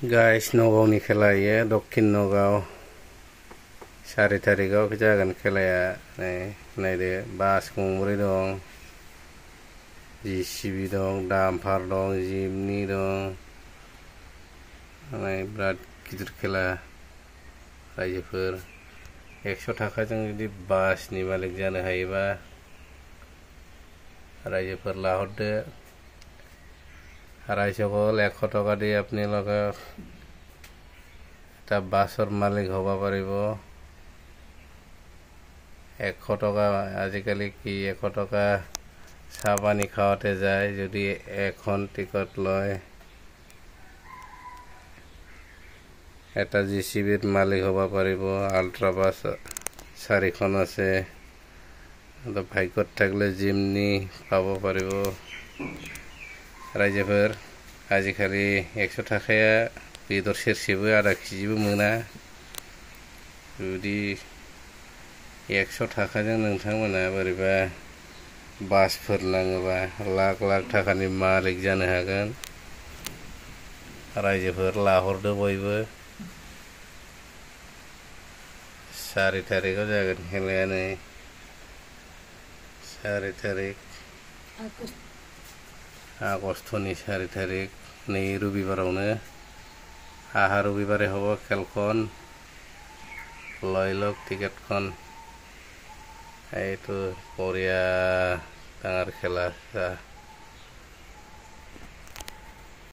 guys नगावनि खेला इयो दक्षिण नगाव 4 तारिखाव जागोन खेलाया नायदो बास गंब्रै दं जिसिबि दं डाम्पार दं जिमनि दं बिराद गिदिर खेला रायजोफोर 100 थाखाजों जुदि बासनि मालिक जानो हायोबा रायजोफोर लाहरदो रायजोकल 100 टका দিয়ে আপনি লগা এটা বাসৰ মালিক হ'ব পাৰিব 100 টকা আজিকালি কি 100 টকা চাহ পানী খাওয়াতে যায় যদি এখন টিকট লয় এটা জিসিবিৰ মালিক হ'ব পাৰিব আল্ট্ৰা বাস 4খন আছে ভাগ্যত থাকলে জিমনি পাব পাৰিব रायजोफोर आजिखालि 100 थाखाया बेदर सेरसेबो आधा केजिबो मोना जुदि 100 थाखाजों नोंथांमोना बोरैबा बासफोर नाङोबा लाख लाख थाखानि मालिक जानो हागोन रायजोफोर लाहरदो बयबो 4 तारिखाव जागोन खेलाया नै 4 तारिख আগষ্টनि 4 तारिख नै रबिबारावनो आहा रबिबारे হ'ব খেলখন লৈ লওক টিকেটখন এইটো বঢ়িয়া ডাঙৰ খেলা